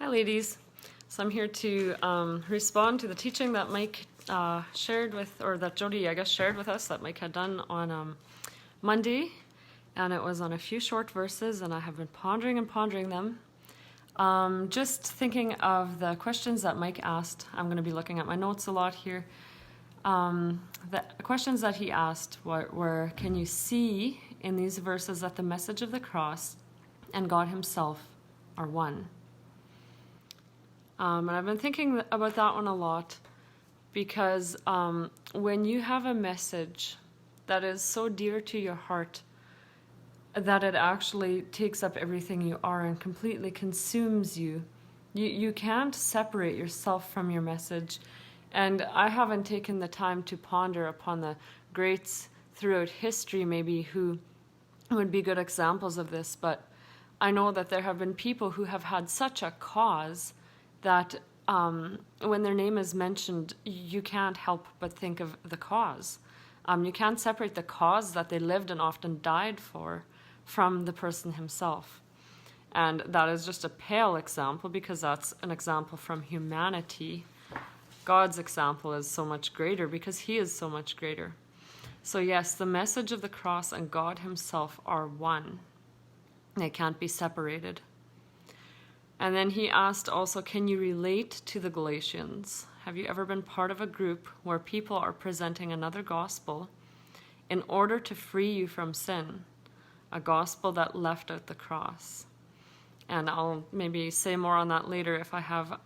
Hi, ladies. So I'm here to respond to the teaching that Mike shared with, or that Jody, I guess, shared with us, that Mike had done on Monday. And it was on a few short verses, and I have been pondering them. Just thinking of the questions that Mike asked. I'm going to be looking at my notes a lot here. The questions that he asked were, can you see in these verses that the message of the cross and God himself are one? And I've been thinking about that one a lot because when you have a message that is so dear to your heart that it actually takes up everything you are and completely consumes you, you can't separate yourself from your message. And I haven't taken the time to ponder upon the greats throughout history maybe who would be good examples of this, but I know that there have been people who have had such a cause that when their name is mentioned, you can't help but think of the cause. You can't separate the cause that they lived and often died for from the person himself. And that is just a pale example because that's an example from humanity. God's example is so much greater because he is so much greater. So yes, the message of the cross and God himself are one. They can't be separated. And then he asked also, can you relate to the Galatians? Have you ever been part of a group where people are presenting another gospel in order to free you from sin? A gospel that left out the cross. And I'll maybe say more on that later if I have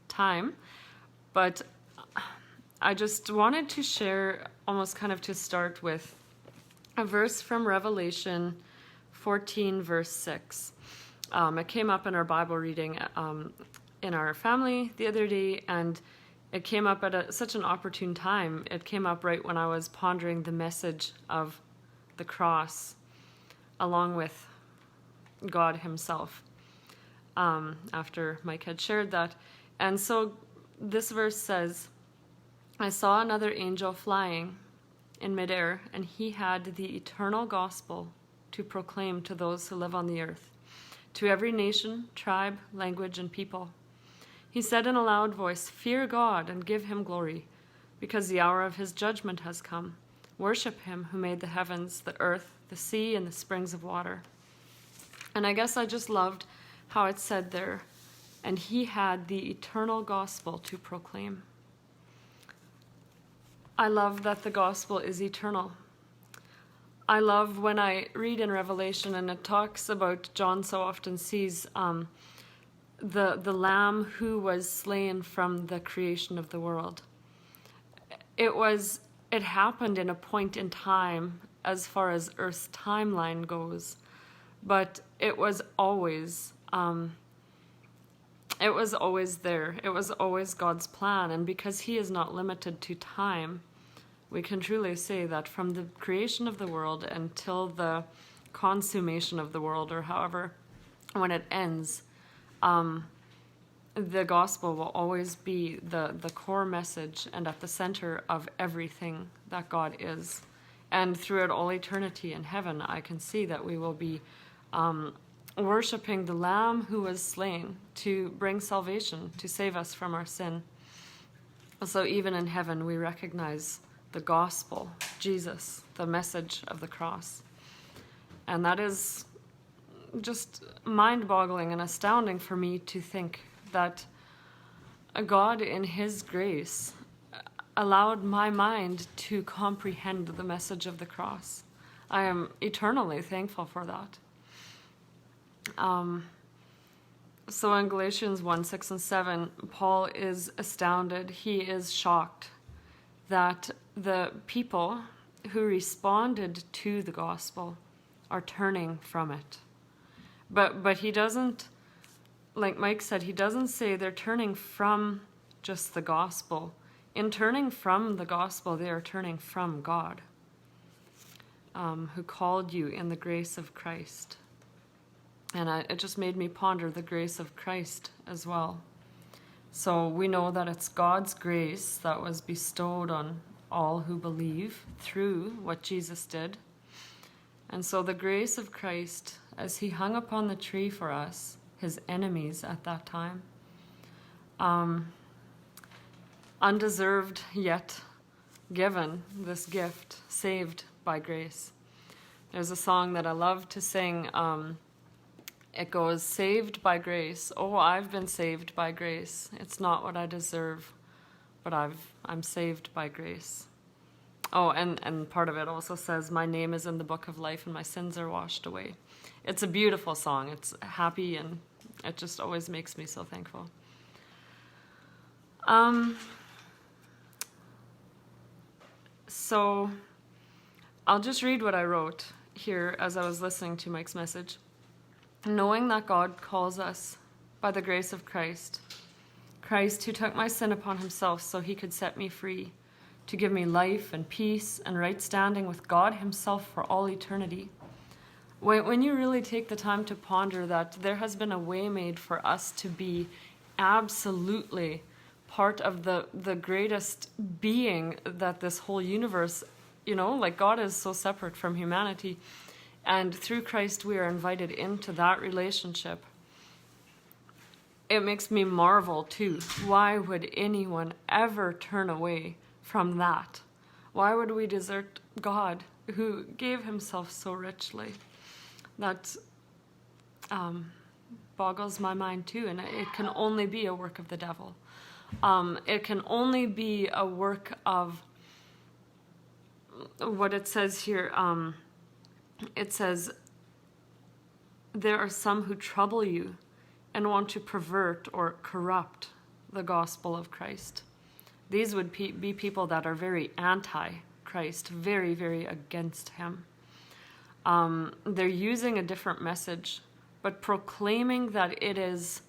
time. But I just wanted to share, almost kind of to start with, a verse from Revelation 14, verse 6. It came up in our Bible reading in our family the other day, and it came up at such an opportune time. It came up right when I was pondering the message of the cross, along with God himself, after Mike had shared that. And so this verse says, I saw another angel flying in midair, and he had the eternal gospel to proclaim to those who live on the earth, to every nation, tribe, language, and people. He said in a loud voice, fear God and give him glory, because the hour of his judgment has come. Worship him who made the heavens, the earth, the sea, and the springs of water. And I guess I just loved how it said there, and he had the eternal gospel to proclaim. I love that the gospel is eternal. I love when I read in Revelation and it talks about, John so often sees the lamb who was slain from the creation of the world. It happened in a point in time as far as Earth's timeline goes, but it was always there. It was always God's plan, and because he is not limited to time, we can truly say that from the creation of the world until the consummation of the world, or however, when it ends, the gospel will always be the core message and at the center of everything that God is. And throughout all eternity in heaven, I can see that we will be worshiping the Lamb who was slain to bring salvation, to save us from our sin. So even in heaven, we recognize the gospel, Jesus, the message of the cross. And that is just mind-boggling and astounding for me to think that God in his grace allowed my mind to comprehend the message of the cross. I am eternally thankful for that. So in Galatians 1, 6 and 7, Paul is astounded. He is shocked that the people who responded to the gospel are turning from it. But he doesn't, like Mike said, he doesn't say they're turning from just the gospel. In turning from the gospel, they are turning from God, who called you in the grace of Christ. And it just made me ponder the grace of Christ as well. So we know that it's God's grace that was bestowed on all who believe through what Jesus did. And so the grace of Christ, as he hung upon the tree for us, his enemies at that time. Undeserved yet given this gift, saved by grace. There's a song that I love to sing. It goes, saved by grace. Oh, I've been saved by grace. It's not what I deserve, but I'm saved by grace. Oh, and part of it also says, my name is in the book of life and my sins are washed away. It's a beautiful song. It's happy and it just always makes me so thankful. So I'll just read what I wrote here as I was listening to Mike's message. Knowing that God calls us by the grace of Christ who took my sin upon himself so he could set me free, to give me life and peace and right standing with God himself for all eternity. When you really take the time to ponder that there has been a way made for us to be absolutely part of the greatest being that this whole universe, like God is so separate from humanity, and through Christ we are invited into that relationship. It makes me marvel too. Why would anyone ever turn away from that? Why would we desert God who gave himself so richly? That boggles my mind too, and it can only be a work of the devil. It can only be a work of what it says here. It says, there are some who trouble you and want to pervert or corrupt the gospel of Christ. These would be people that are very anti-Christ, very, very against him. They're using a different message, but proclaiming that it is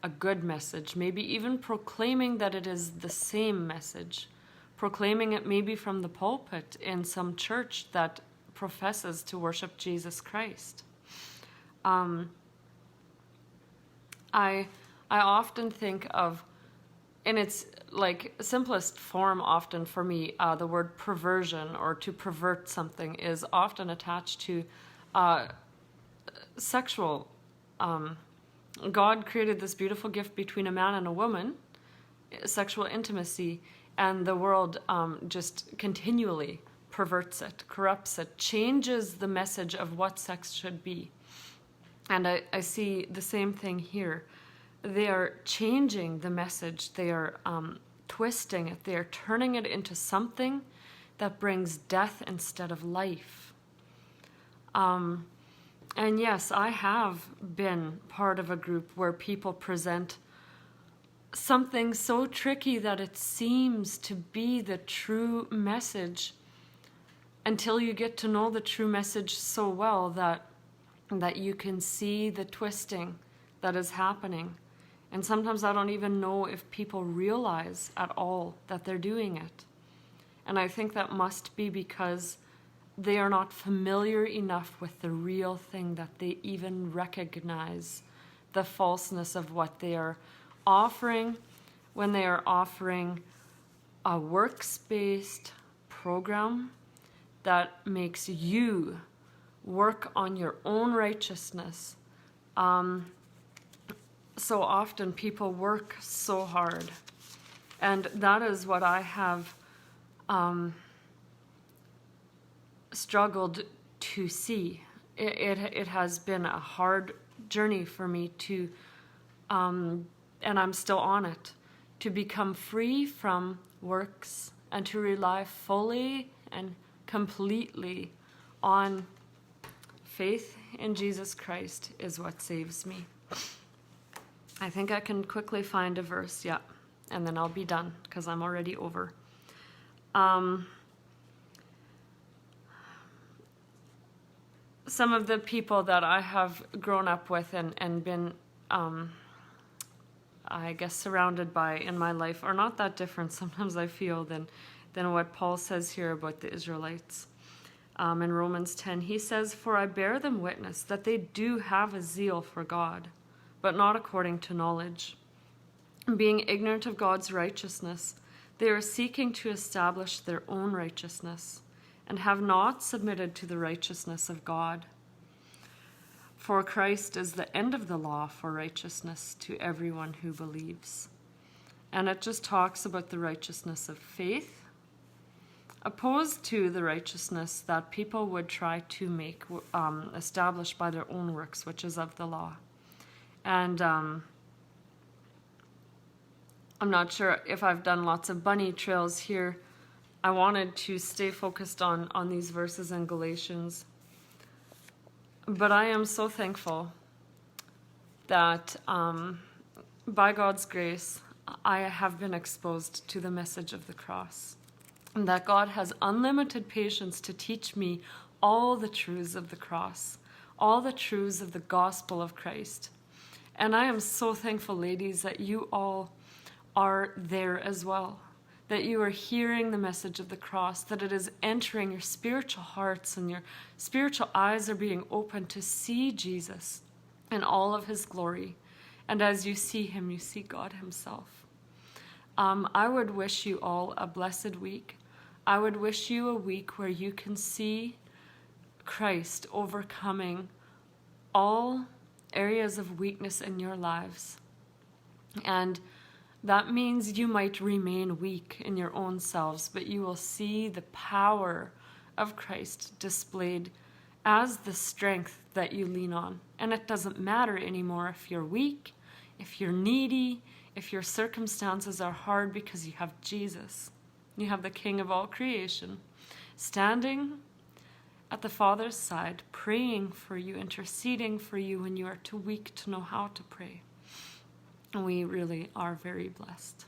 a good message, maybe even proclaiming that it is the same message, proclaiming it maybe from the pulpit in some church that professes to worship Jesus Christ. I often think of, in its like simplest form often for me, the word perversion or to pervert something is often attached to sexual. God created this beautiful gift between a man and a woman, sexual intimacy, and the world just continually perverts it, corrupts it, changes the message of what sex should be. And I see the same thing here. They are changing the message. They are twisting it. They are turning it into something that brings death instead of life. And yes, I have been part of a group where people present something so tricky that it seems to be the true message until you get to know the true message so well that you can see the twisting that is happening. And sometimes I don't even know if people realize at all that they're doing it. And I think that must be because they are not familiar enough with the real thing that they even recognize the falseness of what they are offering when they are offering a works-based program that makes you work on your own righteousness. So often people work so hard, and that is what I have struggled to see. It has been a hard journey for me to, and I'm still on it, to become free from works and to rely fully and completely on faith in Jesus Christ is what saves me. I think I can quickly find a verse, yeah, and then I'll be done because I'm already over. Some of the people that I have grown up with and been, I guess, surrounded by in my life are not that different, sometimes I feel, than what Paul says here about the Israelites. In Romans 10, he says, "For I bear them witness that they do have a zeal for God, but not according to knowledge. Being ignorant of God's righteousness, they are seeking to establish their own righteousness, and have not submitted to the righteousness of God. For Christ is the end of the law for righteousness to everyone who believes. And it just talks about the righteousness of faith, opposed to the righteousness that people would try to make established by their own works, which is of the law. And I'm not sure if I've done lots of bunny trails here. I wanted to stay focused on these verses in Galatians. But I am so thankful that by God's grace, I have been exposed to the message of the cross. And that God has unlimited patience to teach me all the truths of the cross, all the truths of the gospel of Christ. And I am so thankful, ladies, that you all are there as well, that you are hearing the message of the cross, that it is entering your spiritual hearts and your spiritual eyes are being opened to see Jesus in all of his glory. And as you see him, you see God himself. I would wish you all a blessed week. I would wish you a week where you can see Christ overcoming all areas of weakness in your lives. And that means you might remain weak in your own selves, but you will see the power of Christ displayed as the strength that you lean on. And it doesn't matter anymore if you're weak, if you're needy, if your circumstances are hard, because you have Jesus. You have the King of all creation standing at the Father's side, praying for you, interceding for you when you are too weak to know how to pray. And we really are very blessed.